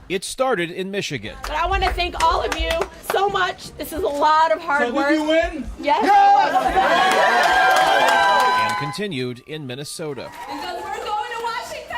It started in Michigan. But I want to thank all of you so much. This is a lot of hard work. Did you win? Yes. And continued in Minnesota. Because we're going to Washington,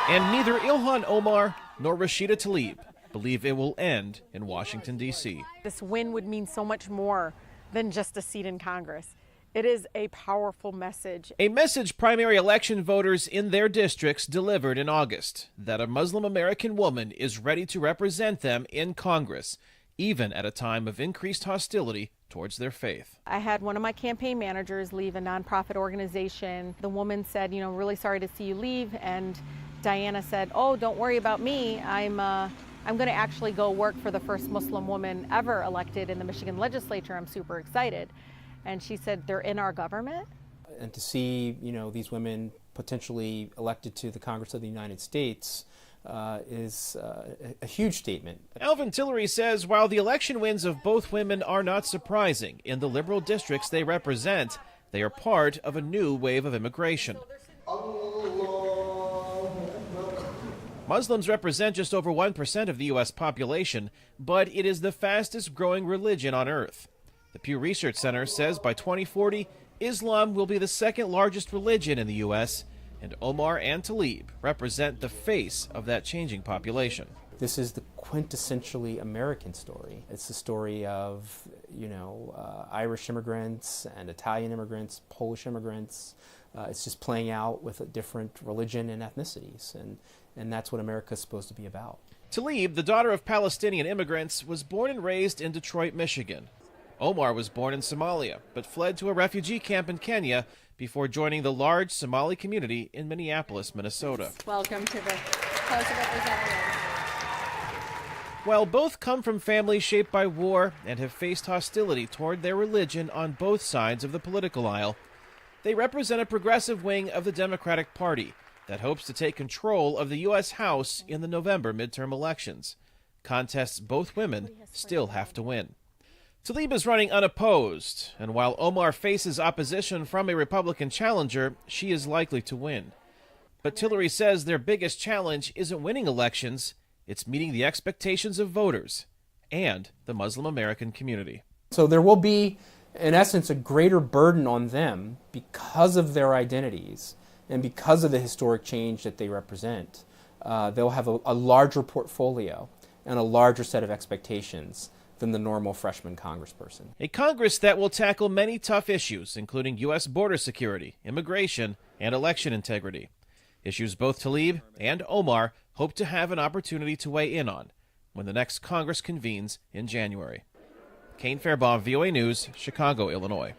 everyone! And neither Ilhan Omar nor Rashida Tlaib believe it will end in Washington, D.C. This win would mean so much more than just a seat in Congress. It is a powerful message. A message primary election voters in their districts delivered in August, that a Muslim American woman is ready to represent them in Congress, even at a time of increased hostility towards their faith. I had one of my campaign managers leave a nonprofit organization. The woman said, really sorry to see you leave. And Diana said, oh, don't worry about me. I'm going to actually go work for the first Muslim woman ever elected in the Michigan legislature. I'm super excited. And she said, they're in our government. And to see, these women potentially elected to the Congress of the United States is a huge statement. Alvin Tillery says while the election wins of both women are not surprising in the liberal districts they represent, they are part of a new wave of immigration. Muslims represent just over 1% of the U.S. population, but it is the fastest growing religion on earth. The Pew Research Center says by 2040, Islam will be the second largest religion in the U.S., and Omar and Tlaib represent the face of that changing population. This is the quintessentially American story. It's the story of, Irish immigrants and Italian immigrants, Polish immigrants. It's just playing out with a different religion and ethnicities, and that's what America's supposed to be about. Tlaib, the daughter of Palestinian immigrants, was born and raised in Detroit, Michigan. Omar was born in Somalia, but fled to a refugee camp in Kenya before joining the large Somali community in Minneapolis, Minnesota. Welcome to the House of Representatives. While both come from families shaped by war and have faced hostility toward their religion on both sides of the political aisle, they represent a progressive wing of the Democratic Party that hopes to take control of the U.S. House in the November midterm elections, contests both women still have to win. Tlaib is running unopposed, and while Omar faces opposition from a Republican challenger, she is likely to win. But Tillery says their biggest challenge isn't winning elections, it's meeting the expectations of voters and the Muslim American community. So there will be, in essence, a greater burden on them because of their identities and because of the historic change that they represent. They'll have a larger portfolio and a larger set of expectations than the normal freshman congressperson. A Congress that will tackle many tough issues, including U.S. border security, immigration, and election integrity. Issues both Tlaib and Omar hope to have an opportunity to weigh in on when the next Congress convenes in January. Kane Fairbaugh, VOA News, Chicago, Illinois.